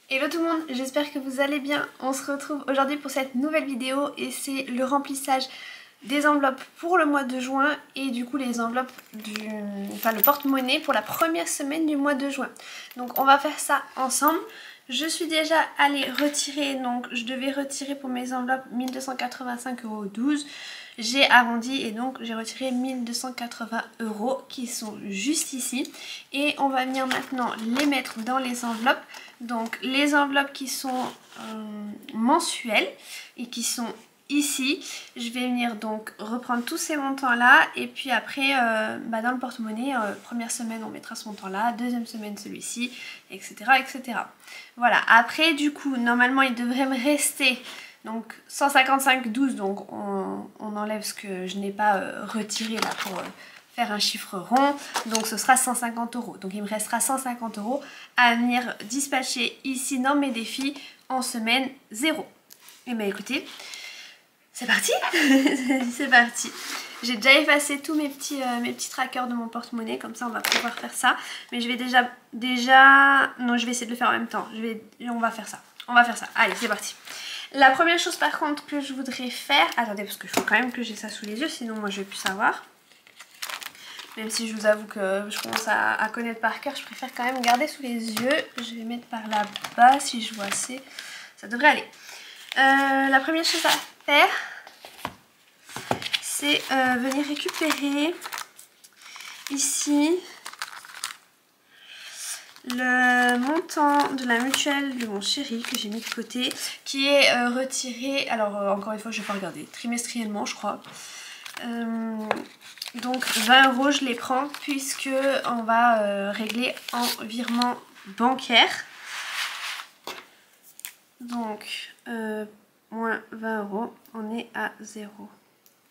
Hello tout le monde, j'espère que vous allez bien. On se retrouve aujourd'hui pour cette nouvelle vidéo et c'est le remplissage des enveloppes pour le mois de juin et du coup les enveloppes le porte-monnaie pour la première semaine du mois de juin. Donc on va faire ça ensemble. Je suis déjà allée retirer, donc je devais retirer pour mes enveloppes 1285,12 €. J'ai arrondi et donc j'ai retiré 1280 € qui sont juste ici. Et on va venir maintenant les mettre dans les enveloppes. Donc les enveloppes qui sont mensuelles et qui sont ici, je vais venir donc reprendre tous ces montants là et puis après dans le porte-monnaie, première semaine on mettra ce montant là, deuxième semaine celui-ci, etc., etc. Voilà, après du coup normalement il devrait me rester donc 155,12, donc on enlève ce que je n'ai pas retiré là pour faire un chiffre rond, donc ce sera 150 €. Donc il me restera 150 € à venir dispatcher ici dans mes défis en semaine 0. Et bien écoutez, c'est parti. C'est parti. J'ai déjà effacé tous mes petits trackers de mon porte-monnaie, comme ça on va pouvoir faire ça. Mais je vais déjà... Non, je vais essayer de le faire en même temps. On va faire ça. On va faire ça. Allez, c'est parti. La première chose par contre que je voudrais faire... Attendez, parce qu'il faut quand même que j'ai ça sous les yeux, sinon moi je vais plus savoir. Même si je vous avoue que je commence à connaître par cœur, je préfère quand même garder sous les yeux. Je vais mettre par là-bas si je vois assez. Ça devrait aller. La première chose à faire, c'est venir récupérer ici le montant de la mutuelle de mon chéri que j'ai mis de côté, qui est retiré, alors encore une fois je vais pas regarder, trimestriellement je crois. Donc 20 € je les prends puisque on va régler en virement bancaire. Donc moins 20 €, on est à 0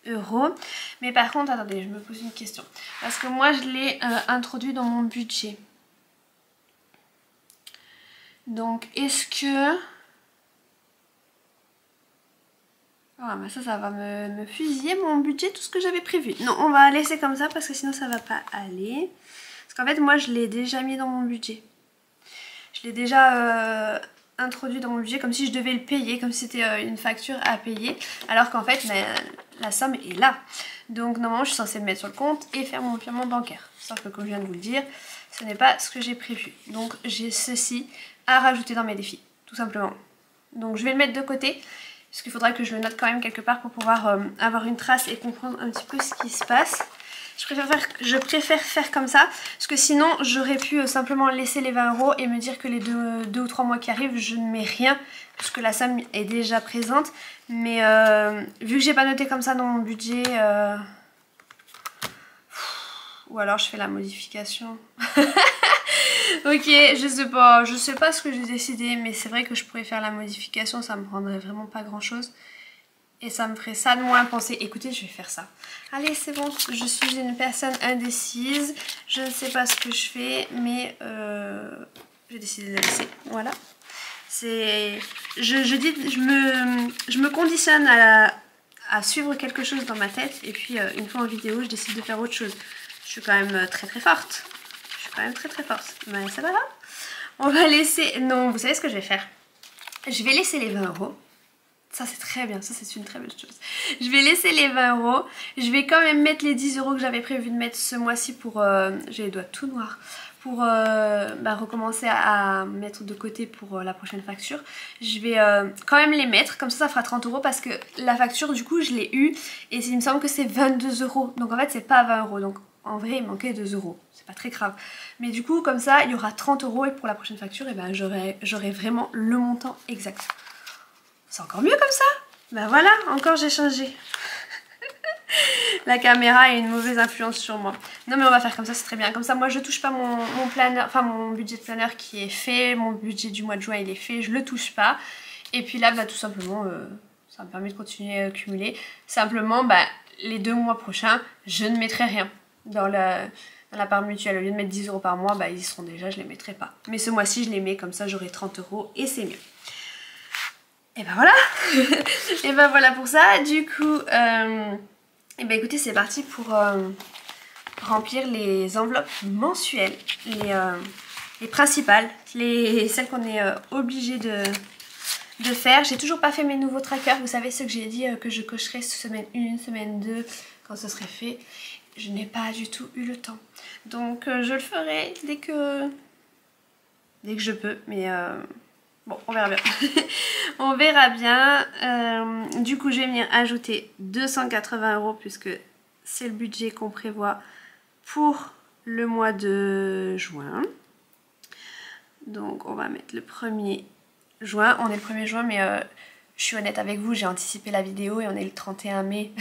€. Mais par contre, attendez, je me pose une question. Parce que moi je l'ai introduit dans mon budget. Donc est-ce que... Ah mais ça va me fusiller mon budget, tout ce que j'avais prévu. Non, on va laisser comme ça parce que sinon ça va pas aller. Parce qu'en fait moi je l'ai déjà mis dans mon budget. Je l'ai déjà introduit dans mon budget comme si je devais le payer, comme si c'était une facture à payer. Alors qu'en fait la somme est là. Donc normalement je suis censée le mettre sur le compte et faire mon virement bancaire. Sauf que comme je viens de vous le dire, ce n'est pas ce que j'ai prévu. Donc j'ai ceci à rajouter dans mes défis, tout simplement. Donc je vais le mettre de côté. Parce qu'il faudra que je le note quand même quelque part pour pouvoir avoir une trace et comprendre un petit peu ce qui se passe. Je préfère faire comme ça, parce que sinon j'aurais pu simplement laisser les 20 € et me dire que les deux ou 3 mois qui arrivent, je ne mets rien, puisque la somme est déjà présente. Mais vu que j'ai pas noté comme ça dans mon budget, ou alors je fais la modification. Ok, je sais pas ce que j'ai décidé, mais c'est vrai que je pourrais faire la modification, ça me prendrait vraiment pas grand chose. Et ça me ferait ça de moins penser. Écoutez, je vais faire ça. Allez, c'est bon, je suis une personne indécise, je ne sais pas ce que je fais, mais j'ai décidé de la laisser, voilà. Je me conditionne à suivre quelque chose dans ma tête, et puis une fois en vidéo, je décide de faire autre chose. Je suis quand même très très forte. Quand même très très forte, mais ça va là. On va laisser... Non, vous savez ce que je vais faire? Je vais laisser les 20 €. Ça c'est très bien, ça c'est une très belle chose. Je vais laisser les 20 €. Je vais quand même mettre les 10 € que j'avais prévu de mettre ce mois-ci pour... j'ai les doigts tout noirs. Pour recommencer à mettre de côté pour la prochaine facture. Je vais quand même les mettre, comme ça fera 30 € parce que la facture du coup je l'ai eue et il me semble que c'est 22 €. Donc en fait c'est pas 20 €, donc en vrai il manquait 2 €, c'est pas très grave. Mais du coup comme ça il y aura 30 € et pour la prochaine facture et ben, j'aurai vraiment le montant exact. C'est encore mieux comme ça. Ben voilà, encore j'ai changé. La caméra a une mauvaise influence sur moi. Non mais on va faire comme ça, c'est très bien. Comme ça moi je touche pas mon planeur, enfin mon budget de planeur qui est fait. Mon budget du mois de juin il est fait, je le touche pas. Et puis là bah, tout simplement ça me permet de continuer à cumuler. Simplement les 2 mois prochains je ne mettrai rien dans la part mutuelle. Au lieu de mettre 10 € par mois, ils y seront déjà, je les mettrai pas. Mais ce mois-ci je les mets, comme ça j'aurai 30 € et c'est mieux. Et ben voilà. Et ben voilà pour ça. Du coup et ben écoutez, c'est parti pour remplir les enveloppes mensuelles, les principales, celles qu'on est obligé de faire. J'ai toujours pas fait mes nouveaux trackers, vous savez ceux que j'ai dit que je cocherais semaine 1, semaine 2 quand ce serait fait. Je n'ai pas du tout eu le temps. Donc je le ferai dès que je peux, mais bon, on verra bien. On verra bien. Du coup, je vais venir ajouter 280 € puisque c'est le budget qu'on prévoit pour le mois de juin. Donc, on va mettre le 1er juin. On est le 1er juin, mais je suis honnête avec vous, j'ai anticipé la vidéo et on est le 31 mai.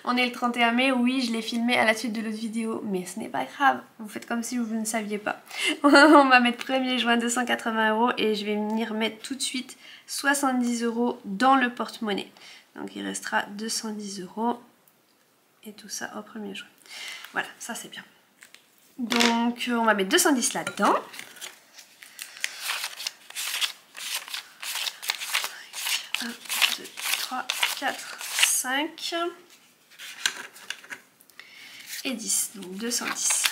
On est le 31 mai, oui, je l'ai filmé à la suite de l'autre vidéo, mais ce n'est pas grave. Vous faites comme si vous ne saviez pas. On va mettre 1er juin 280 € et je vais venir mettre tout de suite 70 € dans le porte-monnaie. Donc il restera 210 € et tout ça au 1er juin. Voilà, ça c'est bien. Donc on va mettre 210 là-dedans. 1, 2, 3, 4, 5 et 10, donc 210.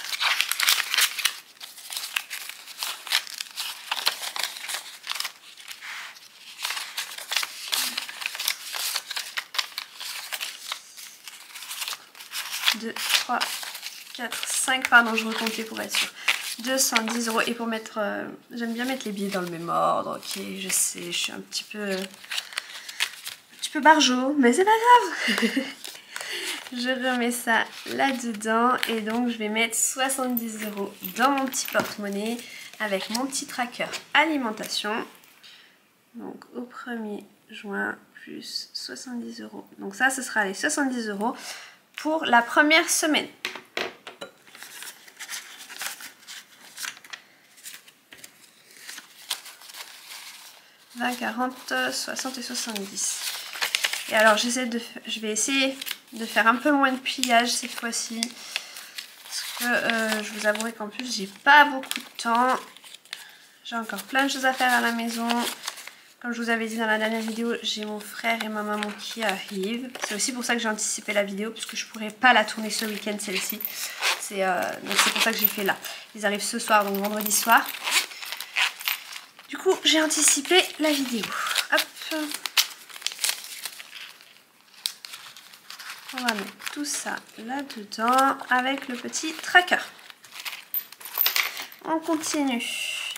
Deux, 3, 4, 5, pardon, je recomptais pour être sûre. 210 € et pour mettre, j'aime bien mettre les billets dans le même ordre, ok, je sais, je suis un petit peu barjot, mais c'est pas grave. Je remets ça là-dedans et donc je vais mettre 70 € dans mon petit porte-monnaie avec mon petit tracker alimentation. Donc au 1er juin plus 70 €. Donc ça, ce sera les 70 € pour la première semaine. « 20, 40, 60 et 70. » Et alors je vais essayer de faire un peu moins de pliage cette fois-ci. Parce que je vous avouerai qu'en plus j'ai pas beaucoup de temps. J'ai encore plein de choses à faire à la maison. Comme je vous avais dit dans la dernière vidéo, j'ai mon frère et ma maman qui arrivent. C'est aussi pour ça que j'ai anticipé la vidéo, puisque je pourrais pas la tourner ce week-end celle-ci. Donc c'est pour ça que j'ai fait là. Ils arrivent ce soir, donc vendredi soir. Du coup j'ai anticipé la vidéo. Hop. On va mettre tout ça là-dedans avec le petit tracker. On continue.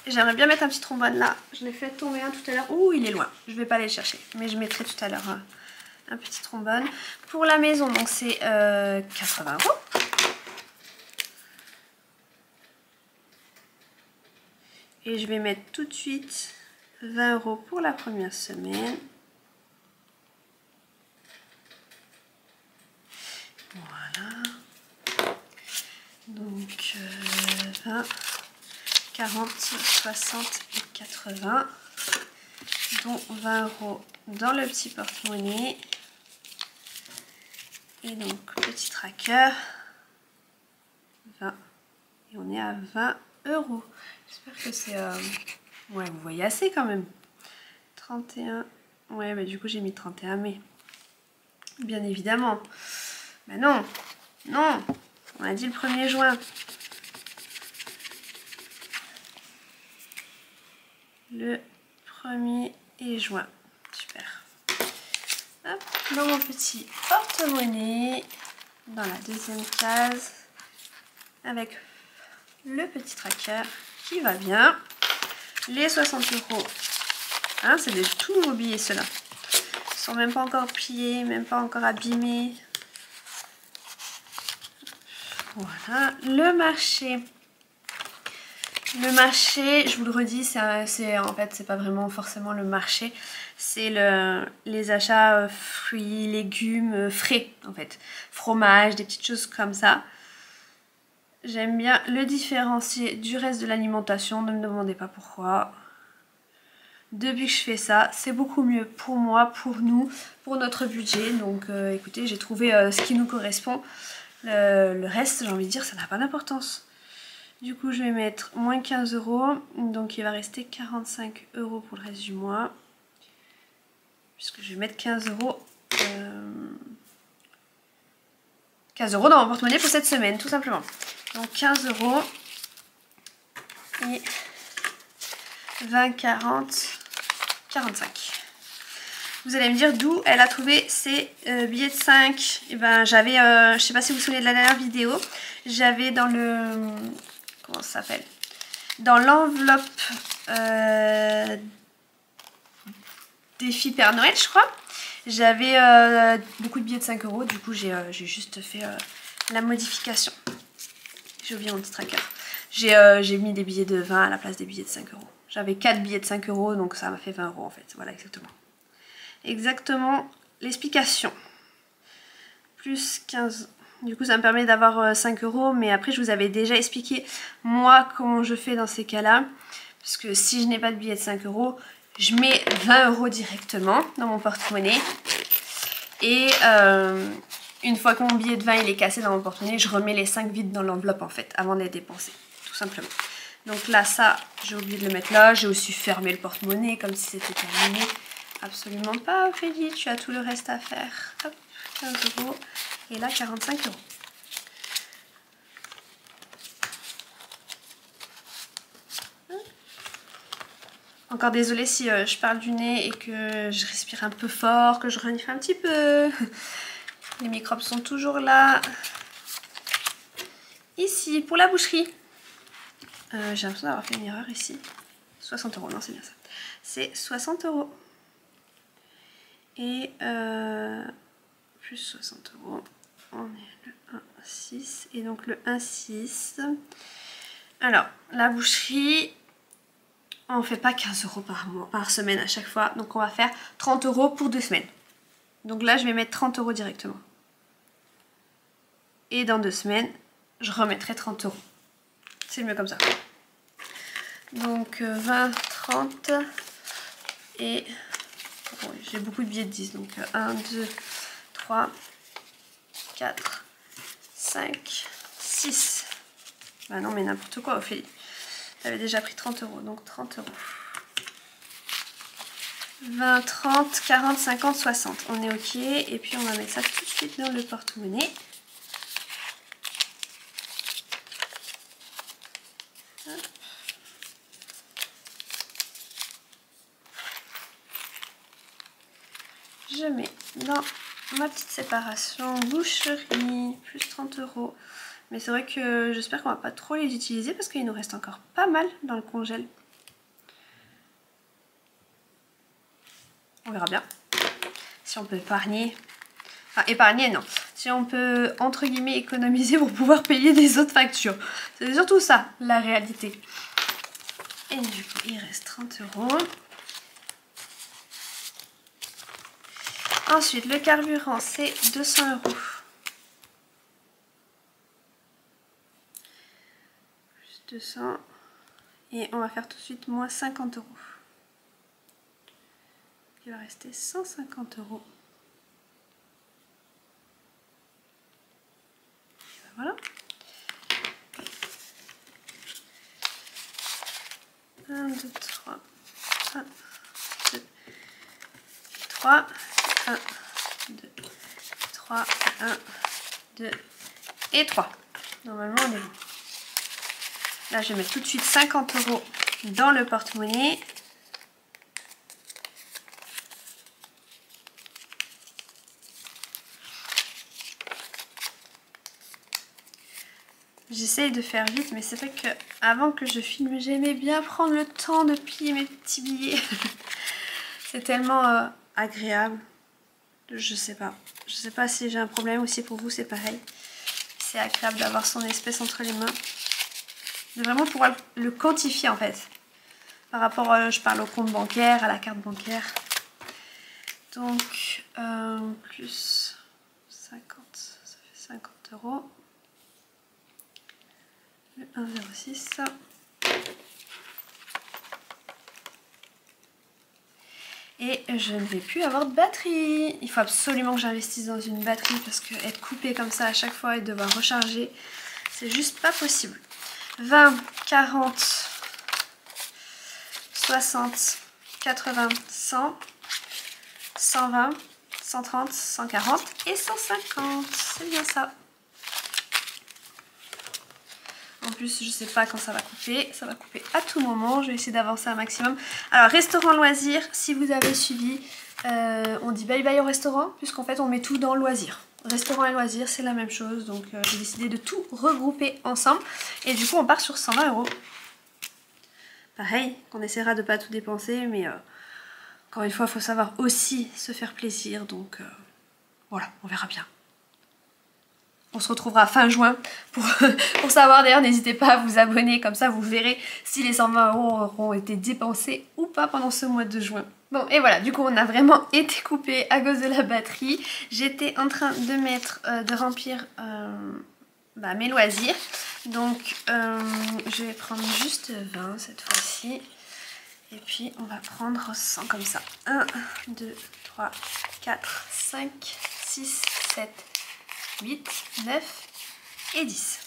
J'aimerais bien mettre un petit trombone là. Je l'ai fait tomber un tout à l'heure. Ouh, il est loin. Je vais pas aller le chercher. Mais je mettrai tout à l'heure un petit trombone. Pour la maison, donc c'est 80 €. Et je vais mettre tout de suite 20 € pour la première semaine. Voilà. Donc 20, 40, 60 et 80. Dont 20 € dans le petit porte-monnaie. Et donc petit tracker. 20. Et on est à 20 €. J'espère que c'est... Ouais, vous voyez assez quand même. 31. Ouais, bah du coup j'ai mis 31 mai. Bien évidemment. Mais non, non, on a dit le 1er juin. Le 1er juin. Super. Hop, dans mon petit porte-monnaie, dans la deuxième case, avec le petit tracker qui va bien. Les 60 €. Hein, c'est des tout nouveaux billets ceux-là. Ils sont même pas encore pliés, même pas encore abîmés. Voilà, le marché. Le marché, je vous le redis, en fait c'est pas vraiment forcément le marché, c'est les achats fruits, légumes frais en fait, fromage, des petites choses comme ça. J'aime bien le différencier du reste de l'alimentation, ne me demandez pas pourquoi. Depuis que je fais ça, c'est beaucoup mieux pour moi, pour nous, pour notre budget. Donc écoutez, j'ai trouvé ce qui nous correspond. Le reste, j'ai envie de dire, ça n'a pas d'importance. Du coup, je vais mettre moins 15 €. Donc il va rester 45 € pour le reste du mois. Puisque je vais mettre 15 €. 15 € dans mon porte-monnaie pour cette semaine, tout simplement. Donc 15 €. et 20, 40, 45. Vous allez me dire d'où elle a trouvé ces billets de 5. Et ben j'avais, je sais pas si vous vous souvenez de la dernière vidéo, j'avais dans le, comment ça s'appelle, dans l'enveloppe défi Père Noël, je crois, j'avais beaucoup de billets de 5 euros. Du coup j'ai juste fait la modification. J'ai oublié mon petit tracker. J'ai mis des billets de 20 à la place des billets de 5 euros. J'avais 4 billets de 5 euros, donc ça m'a fait 20 euros en fait. Voilà, exactement. Exactement l'explication. Plus 15. Du coup, ça me permet d'avoir 5 euros. Mais après, je vous avais déjà expliqué, moi, comment je fais dans ces cas-là. Parce que si je n'ai pas de billet de 5 euros, je mets 20 euros directement dans mon porte-monnaie. Et une fois que mon billet de 20 il est cassé dans mon porte-monnaie, je remets les 5 vides dans l'enveloppe en fait, avant de les dépenser, tout simplement. Donc là, ça, j'ai oublié de le mettre là. J'ai aussi fermé le porte-monnaie comme si c'était terminé. Absolument pas, Ophélie, tu as tout le reste à faire. Hop, 15 euros. Et là, 45 euros. Encore désolée si je parle du nez et que je respire un peu fort, que je renifle un petit peu. Les microbes sont toujours là. Ici, pour la boucherie. J'ai l'impression d'avoir fait une erreur ici. 60 euros, non, c'est bien ça. C'est 60 euros. Et plus 60 euros. On est le 1,6. Et donc le 1,6. Alors, la boucherie, on ne fait pas 15 euros par semaine à chaque fois. Donc on va faire 30 euros pour 2 semaines. Donc là, je vais mettre 30 euros directement. Et dans 2 semaines, je remettrai 30 euros. C'est mieux comme ça. Donc 20, 30 et bon, j'ai beaucoup de billets de 10. Donc 1, 2, 3, 4, 5, 6. Bah non mais n'importe quoi Ophélie. T'avais déjà pris 30 euros, donc 30 euros. 20, 30, 40, 50, 60. On est ok. Et puis on va mettre ça tout de suite dans le porte-monnaie. Je mets dans ma petite séparation boucherie, plus 30 euros. Mais c'est vrai que j'espère qu'on va pas trop les utiliser parce qu'il nous reste encore pas mal dans le congèle. On verra bien. Si on peut épargner. Enfin, épargner, non. Si on peut, entre guillemets, économiser pour pouvoir payer des autres factures. C'est surtout ça, la réalité. Et du coup, il reste 30 euros. Ensuite, le carburant, c'est 200 euros. Plus 200. Et on va faire tout de suite moins 50 euros. Il va rester 150 euros. Et ben voilà. 1, 2, 3. 1, 2, 3. 1, 2, 3. 1, 2 et 3. Normalement, on est bon. Là, je vais mettre tout de suite 50 euros dans le porte-monnaie. J'essaye de faire vite, mais c'est vrai que avant que je filme, j'aimais bien prendre le temps de plier mes petits billets. C'est tellement agréable. Je sais pas. Je sais pas si j'ai un problème ou si pour vous c'est pareil. C'est agréable d'avoir son espèce entre les mains. De vraiment pouvoir le quantifier en fait. Par rapport, je parle au compte bancaire, à la carte bancaire. Donc, plus 50, ça fait 50 euros. Le 1,06. Et je ne vais plus avoir de batterie. Il faut absolument que j'investisse dans une batterie parce que être coupée comme ça à chaque fois et devoir recharger, c'est juste pas possible. 20, 40, 60, 80, 100, 120, 130, 140 et 150. C'est bien ça. On plus je sais pas quand ça va couper. Ça va couper à tout moment. Je vais essayer d'avancer un maximum. Alors restaurant loisirs, si vous avez suivi, on dit bye bye au restaurant puisqu'en fait on met tout dans loisirs. Restaurant et loisirs c'est la même chose, donc j'ai décidé de tout regrouper ensemble. Et du coup on part sur 120 €. Pareil, on essaiera de pas tout dépenser, mais encore une fois il faut savoir aussi se faire plaisir, donc voilà, on verra bien. On se retrouvera fin juin pour savoir. D'ailleurs, n'hésitez pas à vous abonner, comme ça vous verrez si les 120 € auront été dépensés ou pas pendant ce mois de juin. Bon, et voilà, du coup on a vraiment été coupé à cause de la batterie. J'étais en train de de remplir mes loisirs. Donc je vais prendre juste 20 cette fois-ci. Et puis on va prendre 100 comme ça. 1, 2, 3, 4, 5, 6, 7, 8, 9 et 10.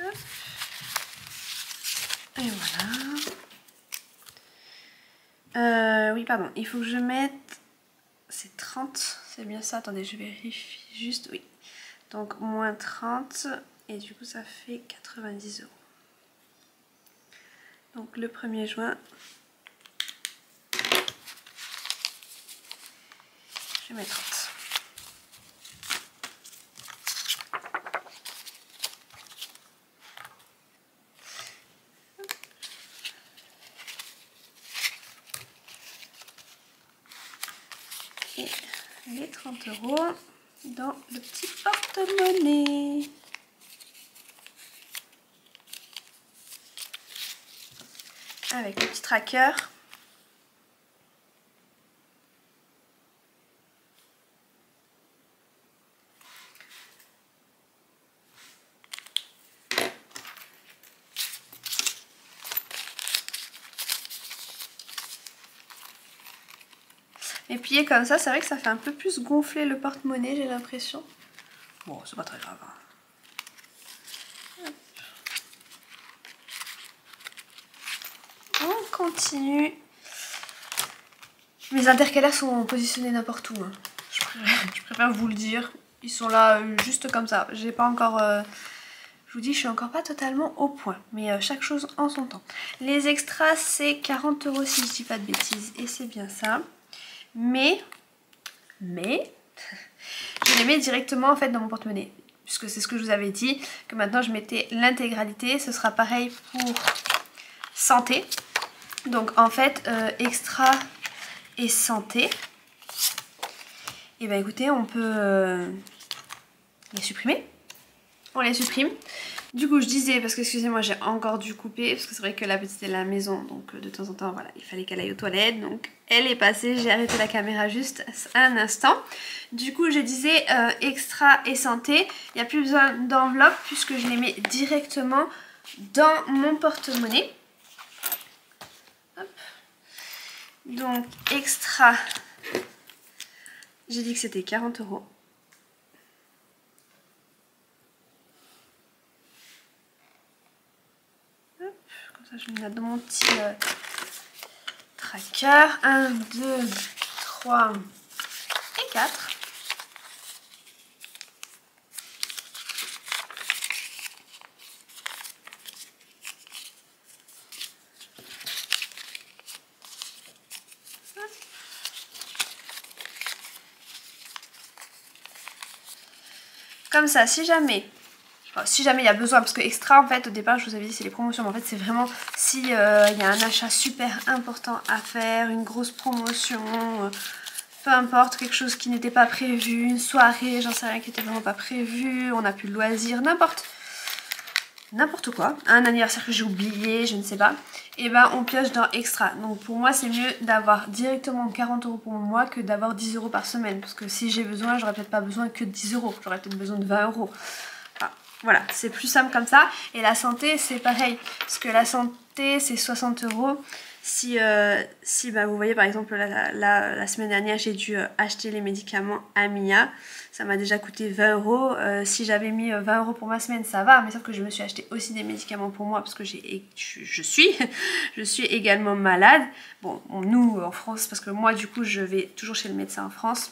Hop. Et voilà. Oui, pardon, il faut que je mette... C'est 30, c'est bien ça. Attendez, je vérifie juste, oui. Donc moins 30 et du coup ça fait 90 €. Donc le 1er juin, je mets 30. Et les 30 € dans le petit porte-monnaie. Avec le petit tracker. Et plié comme ça, c'est vrai que ça fait un peu plus gonfler le porte-monnaie, j'ai l'impression. Bon, c'est pas très grave. On continue. Mes intercalaires sont positionnés n'importe où. Hein. Je préfère vous le dire. Ils sont là juste comme ça. J'ai pas encore... je vous dis, je suis encore pas totalement au point. Mais chaque chose en son temps. Les extras, c'est 40 € si je dis pas de bêtises. Et c'est bien ça. Mais, je les mets directement en fait dans mon porte-monnaie. Puisque c'est ce que je vous avais dit. Que maintenant je mettais l'intégralité. Ce sera pareil pour santé. Donc en fait, extra et santé. Et ben écoutez, on peut les supprimer. On les supprime. Du coup je disais, parce que excusez-moi j'ai encore dû couper, parce que c'est vrai que la petite est à la maison, donc de temps en temps voilà, il fallait qu'elle aille aux toilettes, donc elle est passée, j'ai arrêté la caméra juste un instant. Du coup je disais extra et santé, il n'y a plus besoin d'enveloppe puisque je les mets directement dans mon porte-monnaie. Donc extra, j'ai dit que c'était 40 €. Comme ça je le mets dans mon petit tracker. 1, 2, 3 et 4. Comme ça, si jamais il y a besoin, parce que extra en fait au départ je vous avais dit c'est les promotions, mais en fait c'est vraiment si il y a un achat super important à faire, une grosse promotion, peu importe, quelque chose qui n'était pas prévu, une soirée, j'en sais rien, qui n'était vraiment pas prévu, on n'a plus de loisirs, n'importe quoi, un anniversaire que j'ai oublié, je ne sais pas, et ben on pioche dans extra. Donc pour moi c'est mieux d'avoir directement 40 € pour moi que d'avoir 10 € par semaine, parce que si j'ai besoin, j'aurais peut-être pas besoin que de 10 €, j'aurais peut-être besoin de 20 €. Enfin, voilà, c'est plus simple comme ça. Et la santé c'est pareil, parce que la santé c'est 60 €. Si vous voyez par exemple la semaine dernière j'ai dû acheter les médicaments à Mia, ça m'a déjà coûté 20 €. Si j'avais mis 20 € pour ma semaine ça va, mais sauf que je me suis acheté aussi des médicaments pour moi parce que je suis également malade. Bon, nous en France, parce que moi du coup je vais toujours chez le médecin en France.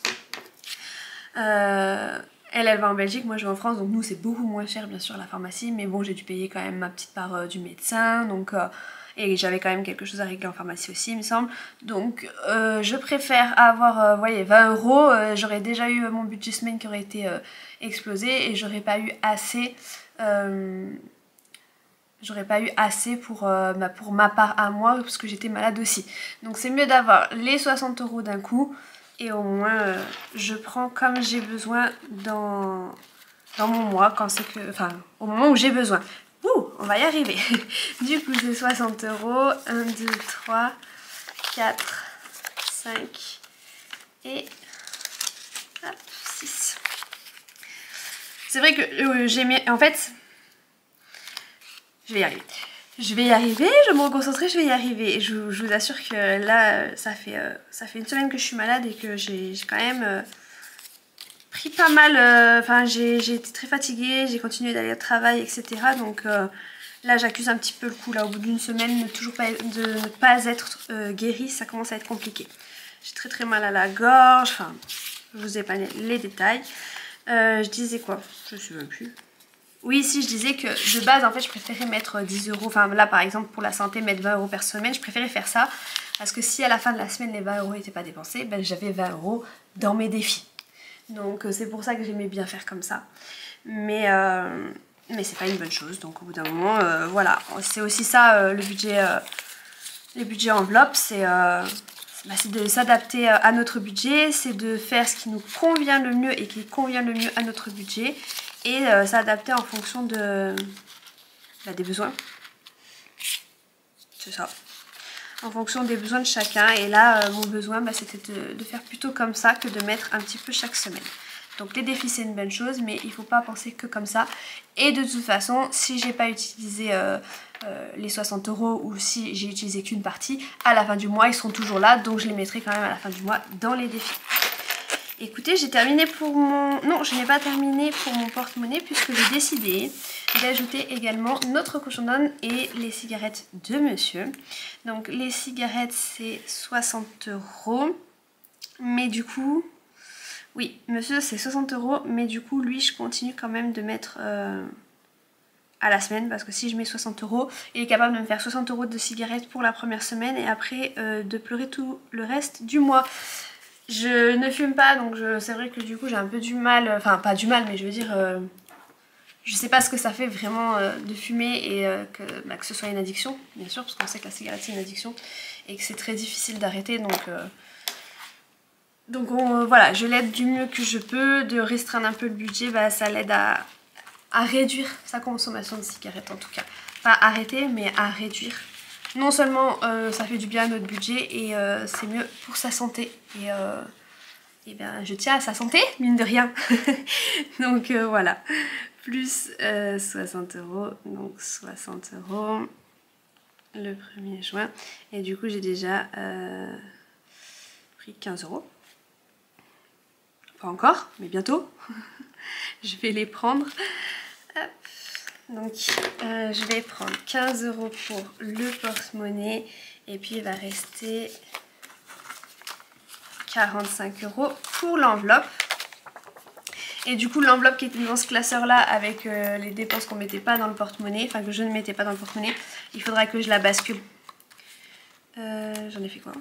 Elle va en Belgique, moi je vais en France, donc nous c'est beaucoup moins cher bien sûr la pharmacie, mais bon j'ai dû payer quand même ma petite part du médecin, donc et j'avais quand même quelque chose à régler en pharmacie aussi il me semble, donc je préfère avoir, voyez, 20 €, j'aurais déjà eu mon budget semaine qui aurait été explosé et j'aurais pas eu assez pour ma part à moi parce que j'étais malade aussi. Donc c'est mieux d'avoir les 60 € d'un coup et au moins je prends comme j'ai besoin dans mon mois, quand c'est que, enfin au moment où j'ai besoin. Ouh, on va y arriver. Du coup c'est 60 €, 1, 2, 3, 4, 5 et hop, 6. C'est vrai que j'ai mis, en fait, je vais y arriver. Je vais y arriver, je vais me reconcentrer, je vais y arriver. Et je vous assure que là, ça fait une semaine que je suis malade et que j'ai quand même pris pas mal. Enfin, j'ai été très fatiguée, j'ai continué d'aller au travail, etc. Donc là, j'accuse un petit peu le coup. Là, au bout d'une semaine, de ne pas être guérie, ça commence à être compliqué. J'ai très très mal à la gorge. Enfin, je vous ai pas les détails. Je disais quoi? Je ne sais même plus. Oui, si, je disais que de base, en fait, je préférais mettre 10 €. Enfin, là, par exemple, pour la santé, mettre 20 € par semaine. Je préférais faire ça. Parce que si à la fin de la semaine, les 20 € n'étaient pas dépensés, ben, j'avais 20 € dans mes défis. Donc, c'est pour ça que j'aimais bien faire comme ça. Mais c'est pas une bonne chose. Donc, au bout d'un moment, voilà. C'est aussi ça, le budget, les budgets enveloppes. C'est de s'adapter à notre budget. C'est de faire ce qui nous convient le mieux et qui convient le mieux à notre budget. Et s'adapter en fonction des besoins. C'est ça. En fonction des besoins de chacun. Et là, mon besoin, c'était de faire plutôt comme ça que de mettre un petit peu chaque semaine. Donc les défis, c'est une bonne chose, mais il ne faut pas penser que comme ça. Et de toute façon, si j'ai pas utilisé les 60 € ou si j'ai utilisé qu'une partie, à la fin du mois, ils seront toujours là. Donc je les mettrai quand même à la fin du mois dans les défis. Écoutez, j'ai terminé pour mon... Non, je n'ai pas terminé pour mon porte-monnaie puisque j'ai décidé d'ajouter également notre cochon d'Inde et les cigarettes de monsieur. Donc les cigarettes, c'est 60 €. Mais du coup... Oui, monsieur, c'est 60 €. Mais du coup, lui, je continue quand même de mettre à la semaine. Parce que si je mets 60 €, il est capable de me faire 60 € de cigarettes pour la première semaine. Et après, de pleurer tout le reste du mois. Je ne fume pas, donc c'est vrai que du coup j'ai un peu du mal, enfin pas du mal, mais je veux dire, je sais pas ce que ça fait vraiment de fumer et que ce soit une addiction, bien sûr, parce qu'on sait que la cigarette c'est une addiction et que c'est très difficile d'arrêter, donc voilà, je l'aide du mieux que je peux, de restreindre un peu le budget, ça l'aide à réduire sa consommation de cigarettes en tout cas. Pas arrêter, mais à réduire. Non seulement ça fait du bien à notre budget et c'est mieux pour sa santé. Et bien je tiens à sa santé, mine de rien. Donc voilà. Plus 60 €. Donc 60 € le 1er juin. Et du coup j'ai déjà pris 15 €. Pas encore, mais bientôt. Je vais les prendre. Hop. Donc je vais prendre 15 € pour le porte-monnaie et puis il va rester 45 € pour l'enveloppe. Et du coup l'enveloppe qui était dans ce classeur là avec les dépenses qu'on mettait pas dans le porte-monnaie, enfin que je ne mettais pas dans le porte-monnaie, il faudra que je la bascule. J'en ai fait quoi?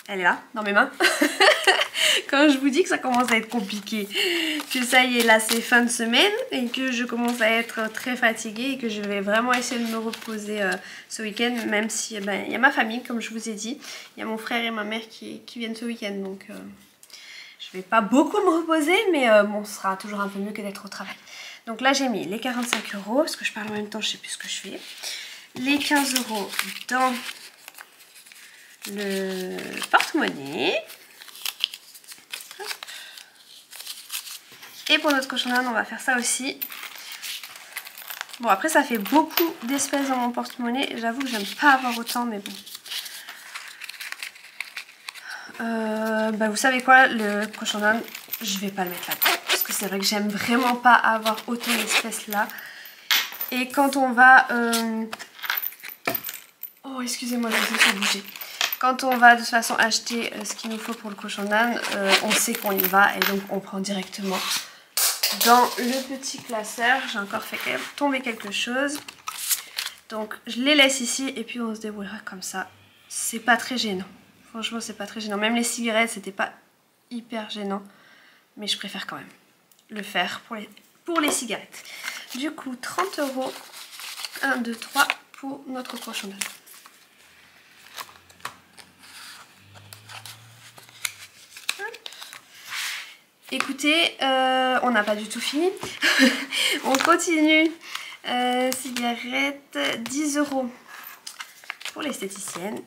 Elle est là, dans mes mains. Quand je vous dis que ça commence à être compliqué, que ça y est, là c'est fin de semaine et que je commence à être très fatiguée et que je vais vraiment essayer de me reposer ce week-end, même si il y a ma famille, comme je vous ai dit, il y a mon frère et ma mère qui viennent ce week-end, donc je vais pas beaucoup me reposer, mais bon, ce sera toujours un peu mieux que d'être au travail. Donc là j'ai mis les 45 €, parce que je parle en même temps, je sais plus ce que je fais, les 15 € dans le porte-monnaie. Et pour notre cochon d'Inde, on va faire ça aussi. Bon, après ça fait beaucoup d'espèces dans mon porte-monnaie. J'avoue que j'aime pas avoir autant, mais bon. Vous savez quoi, le cochon d'Inde, je vais pas le mettre là-dedans. Parce que c'est vrai que j'aime vraiment pas avoir autant d'espèces là. Et quand on va... Oh, excusez-moi, je vais bouger. Quand on va de toute façon acheter ce qu'il nous faut pour le cochon d'Inde, on sait qu'on y va et donc on prend directement dans le petit classeur. J'ai encore fait tomber quelque chose. Donc je les laisse ici et puis on se débrouillera comme ça. C'est pas très gênant. Franchement, c'est pas très gênant. Même les cigarettes, c'était pas hyper gênant. Mais je préfère quand même le faire pour les cigarettes. Du coup, 30 €. 1, 2, 3 pour notre cochon d'Inde. Écoutez, on n'a pas du tout fini. On continue. Cigarettes, 10 € pour l'esthéticienne.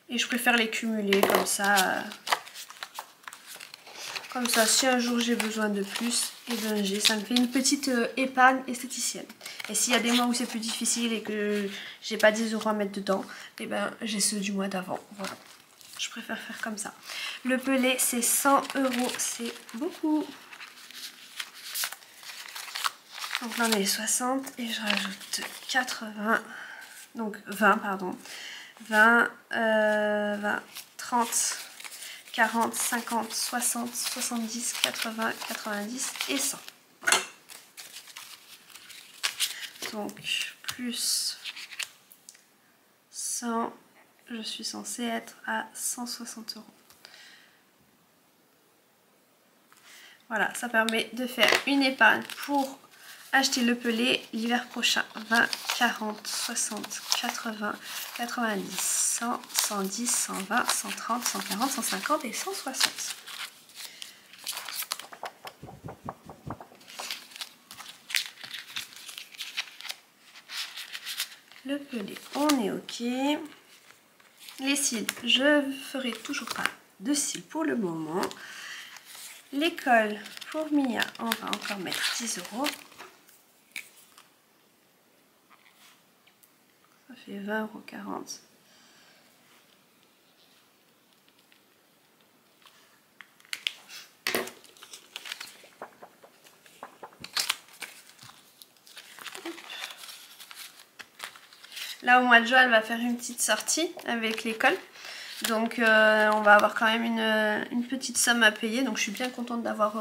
Et je préfère les cumuler comme ça. Comme ça, si un jour j'ai besoin de plus, et ben ça me fait une petite épargne esthéticienne. Et s'il y a des mois où c'est plus difficile et que j'ai pas 10 € à mettre dedans, et ben j'ai ceux du mois d'avant. Voilà. Je préfère faire comme ça. Le pelé, c'est 100 €, c'est beaucoup. Donc là on est les 60 et je rajoute 80, donc 20 pardon. 20, 30, 40, 50, 60, 70, 80, 90 et 100. Donc plus 100, je suis censée être à 160 €. Voilà, ça permet de faire une épargne pour acheter le pelé l'hiver prochain. 20, 40, 60, 80, 90, 100, 110, 120, 130, 140, 150 et 160. Le pelé, on est ok. Les cils, je ferai toujours pas de cils pour le moment. L'école pour Mia, on va encore mettre 10 €. Ça fait 20,40 €. Là au mois de juin elle va faire une petite sortie avec l'école. Donc on va avoir quand même une petite somme à payer. Donc je suis bien contente d'avoir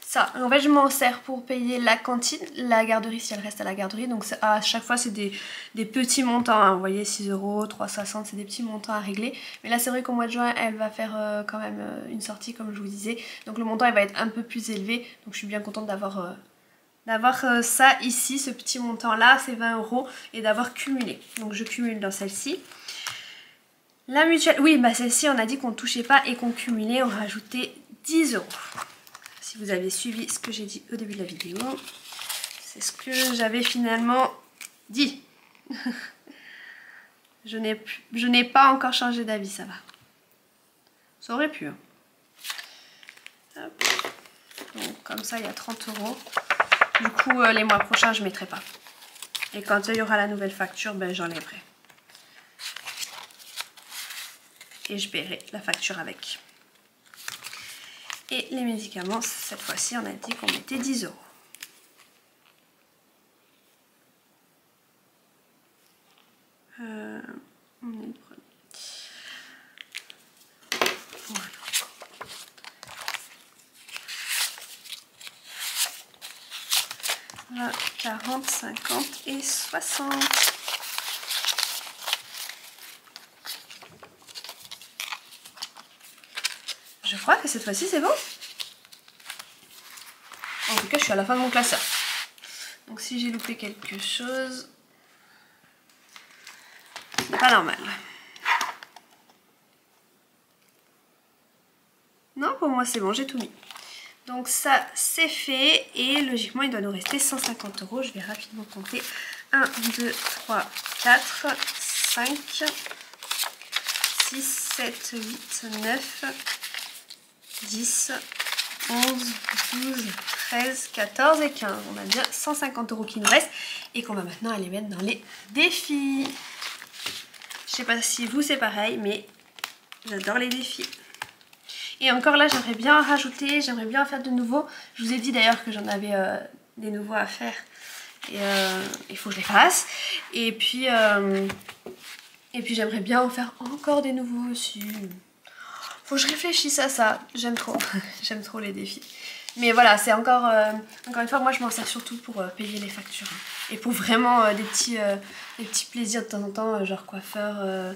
ça. En fait je m'en sers pour payer la cantine, la garderie si elle reste à la garderie. Donc à chaque fois c'est des petits montants, hein. Vous voyez 6 €, 3,60 €, c'est des petits montants à régler. Mais là c'est vrai qu'au mois de juin elle va faire quand même une sortie comme je vous disais. Donc le montant il va être un peu plus élevé. Donc je suis bien contente d'avoir ça ici, ce petit montant là, c'est 20 € et d'avoir cumulé. Donc je cumule dans celle-ci. La mutuelle, oui, bah celle-ci on a dit qu'on ne touchait pas et qu'on cumulait, on rajoutait 10 €. Si vous avez suivi ce que j'ai dit au début de la vidéo, c'est ce que j'avais finalement dit. Je n'ai pas encore changé d'avis, ça va. Ça aurait pu. Hein. Hop. Donc comme ça il y a 30 €. Du coup les mois prochains je ne mettrai pas. Et quand il y aura la nouvelle facture, ben, j'enlèverai. Et je paierai la facture avec. Et les médicaments, cette fois-ci, on a dit qu'on mettait 10 €. On est le premier. Voilà. 20, 40, 50 et 60. Je crois que cette fois-ci c'est bon. En tout cas je suis à la fin de mon classeur. Donc si j'ai loupé quelque chose, c'est pas normal. Non, pour moi c'est bon, j'ai tout mis. Donc ça c'est fait et logiquement il doit nous rester 150 €. Je vais rapidement compter. 1, 2, 3, 4, 5, 6, 7, 8, 9, 10, 11, 12, 13, 14 et 15. On a bien 150 € qui nous restent et qu'on va maintenant aller mettre dans les défis. Je sais pas si vous c'est pareil, mais j'adore les défis. Et encore là, j'aimerais bien en rajouter, j'aimerais bien en faire de nouveaux. Je vous ai dit d'ailleurs que j'en avais des nouveaux à faire. Et il faut que je les fasse. Et puis j'aimerais bien en faire encore des nouveaux aussi. Faut que je réfléchisse à ça. J'aime trop. J'aime trop les défis. Mais voilà, c'est encore une fois, moi je m'en sers surtout pour payer les factures. Et pour vraiment des petits plaisirs de temps en temps, genre coiffeur,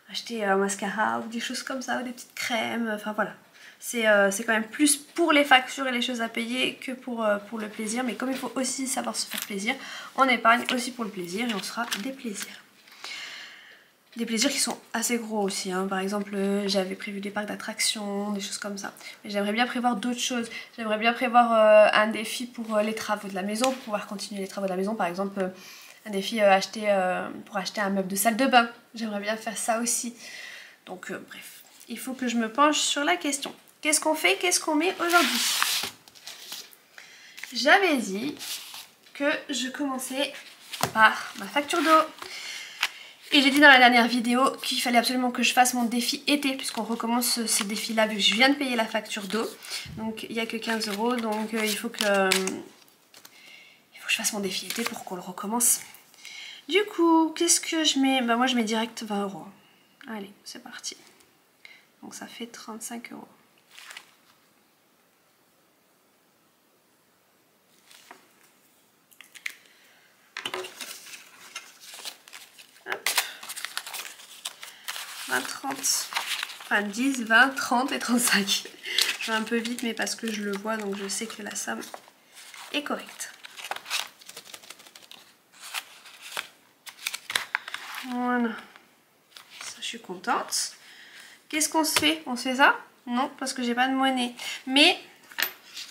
acheter un mascara ou des choses comme ça, ou des petites crèmes, enfin voilà. C'est quand même plus pour les factures et les choses à payer que pour le plaisir. Mais comme il faut aussi savoir se faire plaisir, on épargne aussi pour le plaisir et on se fera des plaisirs. Des plaisirs qui sont assez gros aussi, hein. Par exemple j'avais prévu des parcs d'attractions, des choses comme ça. Mais j'aimerais bien prévoir d'autres choses. J'aimerais bien prévoir un défi pour les travaux de la maison, pour pouvoir continuer les travaux de la maison. Par exemple un défi pour acheter un meuble de salle de bain. J'aimerais bien faire ça aussi. Donc bref, il faut que je me penche sur la question. Qu'est-ce qu'on fait? Qu'est-ce qu'on met aujourd'hui? J'avais dit que je commençais par ma facture d'eau. Et j'ai dit dans la dernière vidéo qu'il fallait absolument que je fasse mon défi été, puisqu'on recommence ce défi là vu que je viens de payer la facture d'eau. Donc il n'y a que 15 €, donc il faut que je fasse mon défi été pour qu'on le recommence. Du coup, qu'est-ce que je mets? Bah moi je mets direct 20 €. Allez, c'est parti. Donc ça fait 35 €. Hop. 20, 30, enfin 10, 20, 30 et 35. Je vais un peu vite mais parce que je le vois donc je sais que la somme est correcte. Voilà. Ça, je suis contente. Qu'est-ce qu'on se fait? On se fait ça? Non, parce que j'ai pas de monnaie. Mais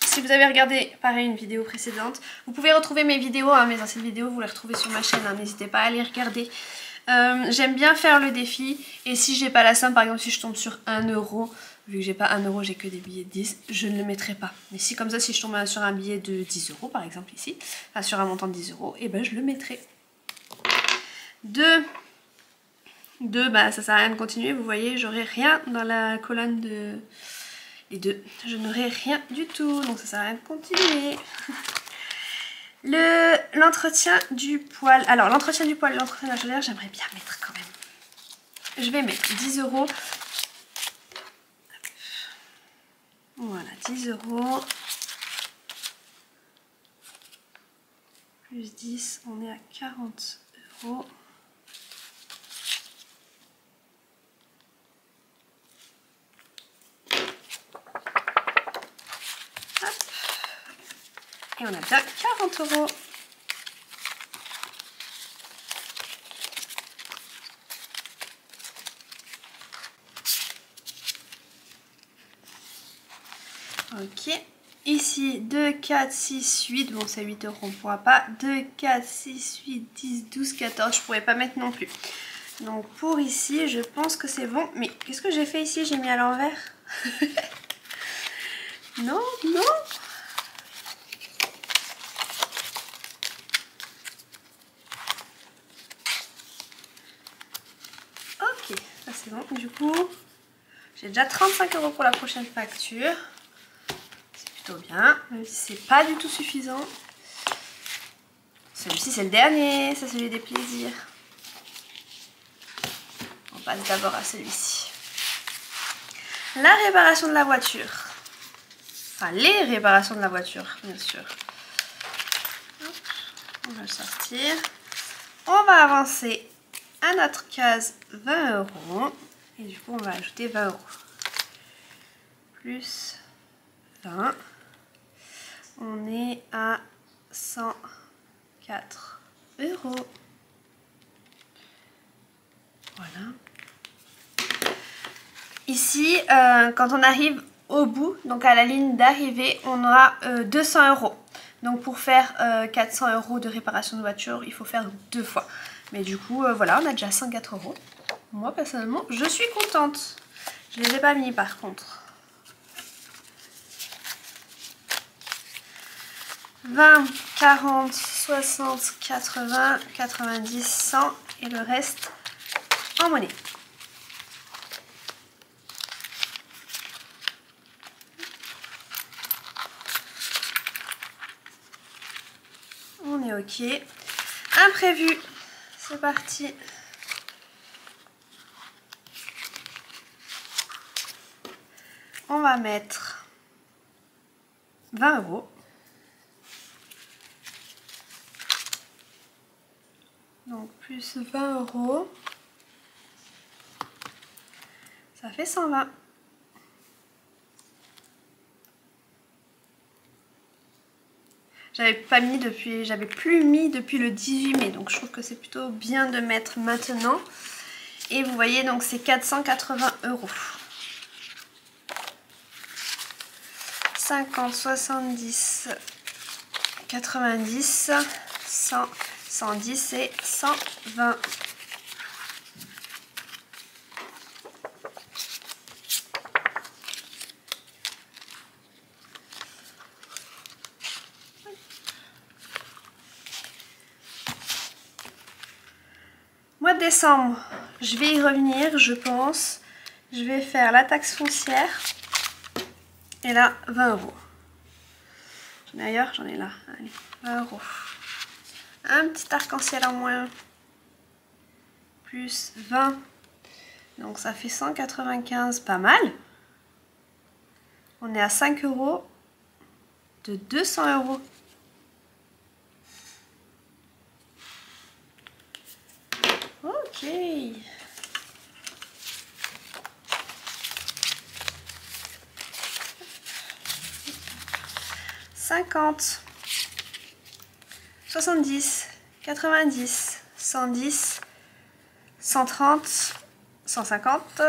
si vous avez regardé pareil une vidéo précédente, vous pouvez retrouver mes vidéos, hein, mes anciennes vidéos, vous les retrouvez sur ma chaîne, hein, n'hésitez pas à les regarder. J'aime bien faire le défi et si j'ai pas la somme, par exemple si je tombe sur 1 €, vu que j'ai pas 1 €, j'ai que des billets de 10, je ne le mettrai pas. Mais si comme ça, si je tombe sur un billet de 10 € par exemple ici, enfin sur un montant de 10 €, et ben je le mettrai. 2, bah ça sert à rien de continuer, vous voyez, j'aurai rien dans la colonne de... Les 2, je n'aurai rien du tout, donc ça sert à rien de continuer. L'entretien du poil. Alors l'entretien du poil et l'entretien de la chaudière, j'aimerais bien mettre quand même. Je vais mettre 10 €. Voilà, 10 €. Plus 10, on est à 40 €. Hop. Et on a bien 40 €. Ok, ici 2, 4, 6, 8, bon c'est 8 €, on ne pourra pas. 2, 4, 6, 8, 10, 12, 14, je ne pourrais pas mettre non plus. Donc pour ici, je pense que c'est bon. Mais qu'est-ce que j'ai fait ici? J'ai mis à l'envers. Non, non. Ok, ça c'est bon. Du coup, j'ai déjà 35 € pour la prochaine facture. Bien, même si c'est pas du tout suffisant. Celui-ci c'est le dernier, c'est celui des plaisirs. On passe d'abord à celui-ci. La réparation de la voiture. Enfin les réparations de la voiture, bien sûr. Hop, on va le sortir. On va avancer à notre case 20 €. Et du coup on va ajouter 20 €. Plus 20. On est à 104 €. Voilà. Ici, quand on arrive au bout, donc à la ligne d'arrivée, on aura 200 €. Donc pour faire 400 € de réparation de voiture, il faut faire 2 fois. Mais du coup, voilà, on a déjà 104 €. Moi, personnellement, je suis contente. Je ne les ai pas mis par contre. 20, 40, 60, 80, 90, 100 et le reste en monnaie. est ok. Imprévu, c'est parti. On va mettre 20 €. Donc plus 20 €. Ça fait 120. J'avais plus mis depuis le 18 mai, donc je trouve que c'est plutôt bien de mettre maintenant. Et vous voyez, donc c'est 480 €. 50, 70, 90, 100, 110 et 120. Mois de décembre, je vais y revenir, je pense. Je vais faire la taxe foncière. Et là, 20 €. D'ailleurs, j'en ai là. Allez, 20 €. Un petit arc-en-ciel en moins. Plus 20. Donc ça fait 195, pas mal. On est à 5 € de 200 €. Ok. 50, 70, 90, 110, 130, 150,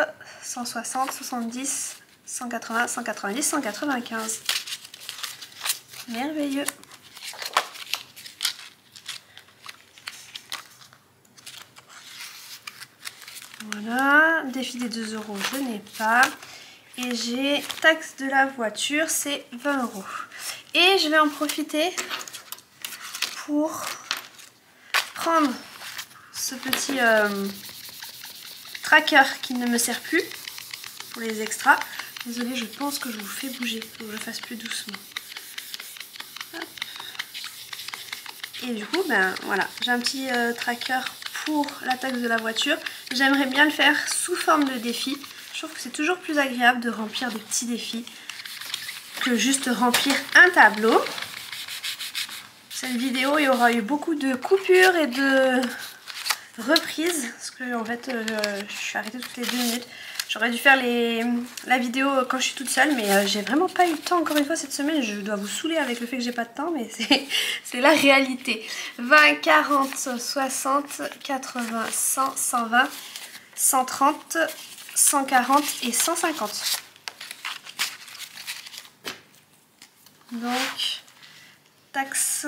160, 70, 180, 190, 195. Merveilleux. Voilà, défi des 2 €, je n'ai pas. Et j'ai taxe de la voiture, c'est 20 €. Et je vais en profiter pour prendre ce petit tracker qui ne me sert plus pour les extras. Désolée, je pense que je vous fais bouger, il faut que je le fasse plus doucement. Hop. Et du coup, ben voilà, j'ai un petit tracker pour la taxe de la voiture. J'aimerais bien le faire sous forme de défi. Je trouve que c'est toujours plus agréable de remplir des petits défis que juste remplir un tableau. Cette vidéo, il y aura eu beaucoup de coupures et de reprises parce que en fait je suis arrêtée toutes les 2 minutes. J'aurais dû faire la vidéo quand je suis toute seule, mais j'ai vraiment pas eu le temps encore une fois cette semaine. Je dois vous saouler avec le fait que j'ai pas de temps, mais c'est la réalité. 20, 40, 60, 80, 100, 120, 130, 140 et 150. Donc, taxe.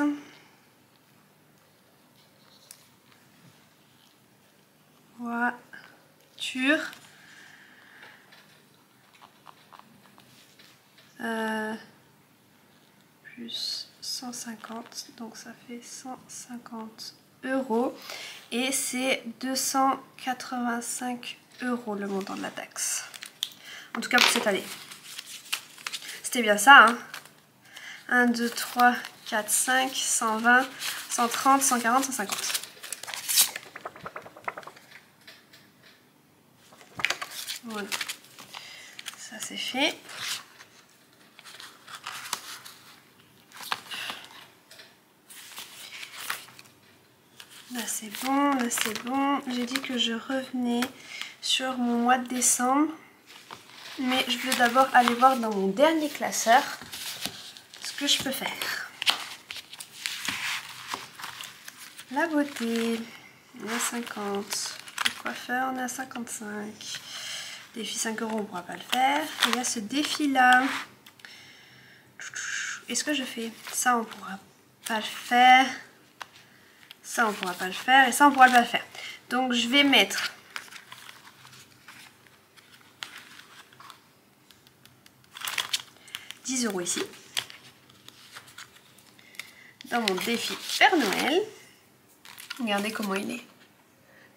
Voiture. Plus 150, donc ça fait 150 €. Et c'est 285 € le montant de la taxe. En tout cas pour cette année. C'était bien ça, hein. 1, 2, 3, 4, 5, 120, 130, 140, 150. Voilà. Ça c'est fait. Là c'est bon, là c'est bon. J'ai dit que je revenais sur mon mois de décembre. Mais je veux d'abord aller voir dans mon dernier classeur ce que je peux faire. La beauté, on est à 50. Le coiffeur, on est à 55. Défi 5 €, on ne pourra pas le faire. Il y a ce défi là. Est-ce que je fais ça? On ne pourra pas le faire. Ça, on ne pourra pas le faire. Et ça, on ne pourra pas le faire. Donc, je vais mettre 10 € ici. Dans mon défi Père Noël. Regardez comment il est.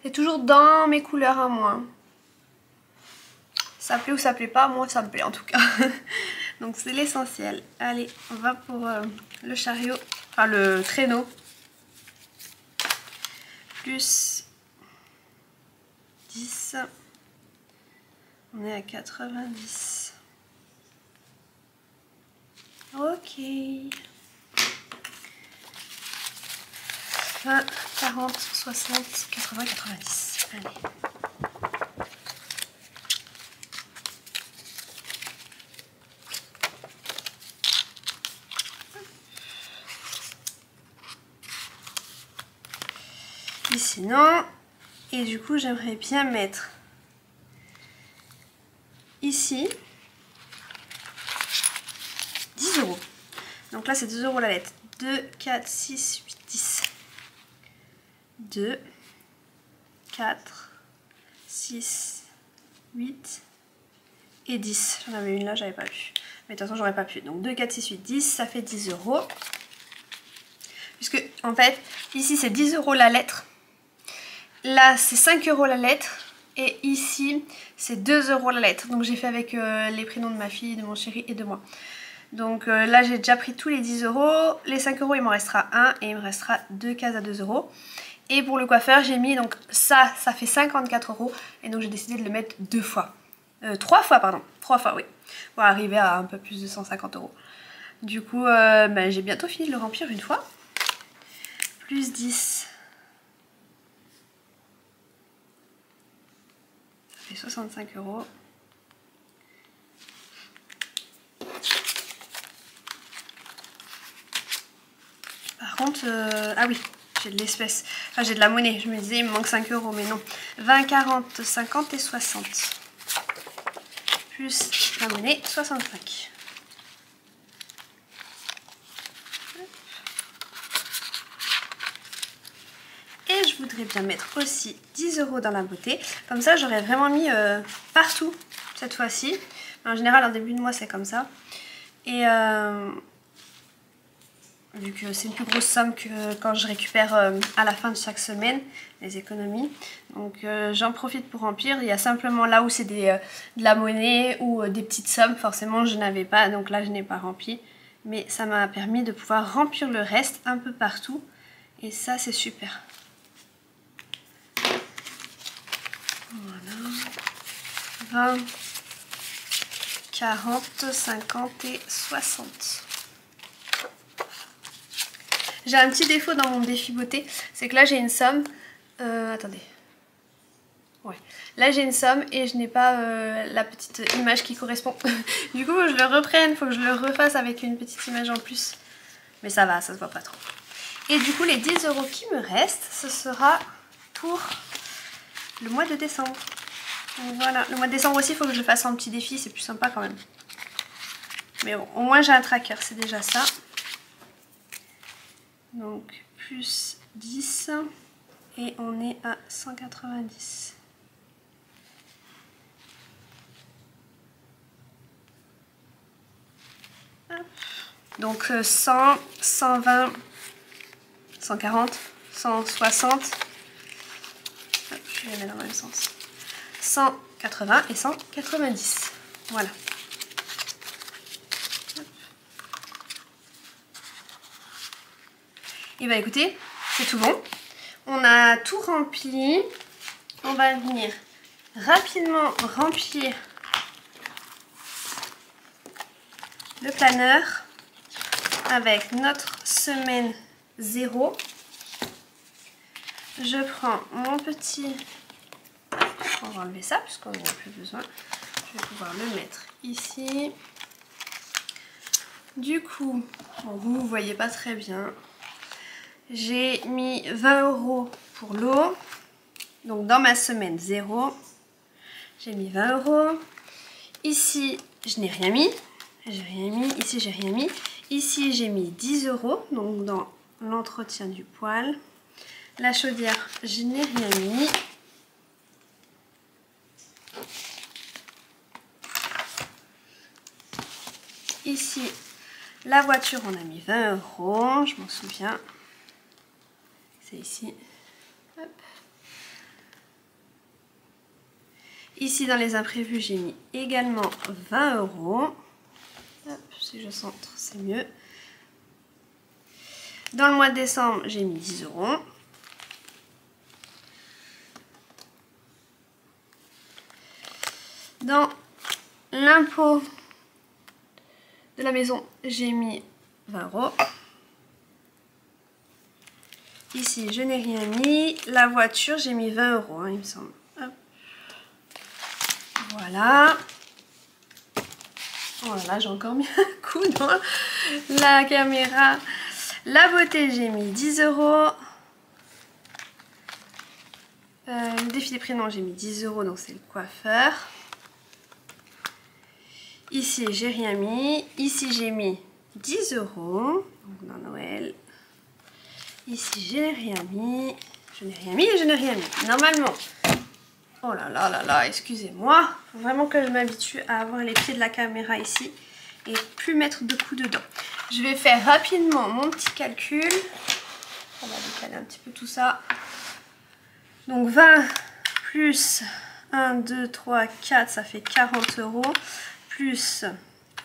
C'est toujours dans mes couleurs à moi. Ça plaît ou ça plaît pas, moi ça me plaît en tout cas. Donc c'est l'essentiel. Allez, on va pour le chariot, enfin le traîneau. plus 10, on est à 90. Ok. 20, 40, 60, 80, 90. Allez. Ici non. Et du coup j'aimerais bien mettre ici 10 euros. Donc là c'est 2 euros la lettre. 2, 4, 6, 8, 10. 2, 4, 6, 8 et 10. J'en avais une là, j'avais pas vu. Mais de toute façon j'aurais pas pu. Donc 2, 4, 6, 8, 10, ça fait 10 euros. Puisque en fait ici c'est 10 euros la lettre. Là c'est 5 euros la lettre. Et ici c'est 2 euros la lettre. Donc j'ai fait avec les prénoms de ma fille, de mon chéri et de moi. Donc là j'ai déjà pris tous les 10 euros. Les 5 euros il m'en restera un et il me restera 2 cases à 2 euros. Et pour le coiffeur j'ai mis donc ça fait 54 euros. Et donc j'ai décidé de le mettre 2 fois. 3 fois pardon. 3 fois oui. Pour arriver à un peu plus de 150 euros. Du coup ben, j'ai bientôt fini de le remplir une fois. Plus 10. Ça fait 65 euros. Par contre, ah oui, j'ai de l'espèce. Enfin, j'ai de la monnaie. Je me disais, il me manque 5 euros, mais non. 20, 40, 50 et 60. Plus la monnaie, 65. Et je voudrais bien mettre aussi 10 euros dans la beauté. Comme ça, j'aurais vraiment mis partout cette fois-ci. En général, en début de mois, c'est comme ça. Et vu que c'est une plus grosse somme que quand je récupère à la fin de chaque semaine, les économies. Donc j'en profite pour remplir. Il y a simplement là où c'est de la monnaie ou des petites sommes. Forcément, je n'avais pas, donc là, je n'ai pas rempli. Mais ça m'a permis de pouvoir remplir le reste un peu partout. Et ça, c'est super. Voilà. 20, 40, 50 et 60. J'ai un petit défaut dans mon défi beauté, c'est que là j'ai une somme. Attendez. Ouais. Là j'ai une somme et je n'ai pas la petite image qui correspond. Du coup faut que je le reprenne, il faut que je le refasse avec une petite image en plus. Mais ça va, ça se voit pas trop. Et du coup les 10 euros qui me restent, ce sera pour le mois de décembre. Donc voilà, le mois de décembre aussi il faut que je fasse un petit défi, c'est plus sympa quand même. Mais bon, au moins j'ai un tracker, c'est déjà ça. Donc plus 10 et on est à 190. Hop. Donc 100, 120, 140, 160. Hop, je vais les mettre dans le même sens. 180 et 190. Voilà. Et bah écoutez, c'est tout bon. On a tout rempli. On va venir rapidement remplir le planeur avec notre semaine 0. Je prends mon petit... On va enlever ça puisqu'on n'en a plus besoin. Je vais pouvoir le mettre ici. Du coup, bon, vous ne voyez pas très bien. J'ai mis 20 euros pour l'eau. Donc dans ma semaine 0, j'ai mis 20 euros. Ici, je n'ai rien mis. J'ai rien mis. Ici, j'ai rien mis. Ici, j'ai mis 10 euros. Donc dans l'entretien du poil. La chaudière, je n'ai rien mis. Ici, la voiture, on a mis 20 euros. Je m'en souviens. C'est ici. Hop. Ici, dans les imprévus, j'ai mis également 20 euros. Hop, si je centre, c'est mieux. Dans le mois de décembre, j'ai mis 10 euros. Dans l'impôt de la maison, j'ai mis 20 €. Ici, je n'ai rien mis. La voiture, j'ai mis 20 €, hein, il me semble. Hop. Voilà. Oh là là, j'ai encore mis un coup dans la caméra. La beauté, j'ai mis 10 €. Le défi des prénoms, j'ai mis 10 €, donc c'est le coiffeur. Ici, j'ai rien mis. Ici, j'ai mis 10 €, donc dans Noël. Ici, je n'ai rien mis. Je n'ai rien mis et je n'ai rien mis. Normalement, oh là là là là, excusez-moi. Faut vraiment que je m'habitue à avoir les pieds de la caméra ici et plus mettre de coups dedans. Je vais faire rapidement mon petit calcul. On va décaler un petit peu tout ça. Donc 20 plus 1, 2, 3, 4, ça fait 40 €. Plus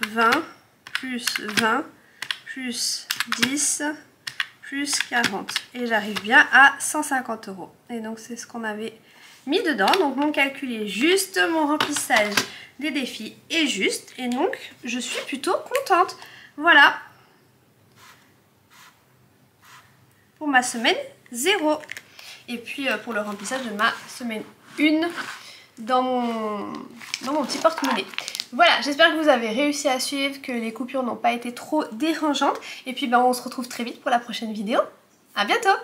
20, plus 20, plus 10, plus 40. Et j'arrive bien à 150 €. Et donc c'est ce qu'on avait mis dedans. Donc mon calcul est juste, mon remplissage des défis est juste. Et donc je suis plutôt contente. Voilà. Pour ma semaine 0. Et puis pour le remplissage de ma semaine 1 dans mon petit porte-monnaie. Voilà, j'espère que vous avez réussi à suivre, que les coupures n'ont pas été trop dérangeantes. Et puis on se retrouve très vite pour la prochaine vidéo. À bientôt!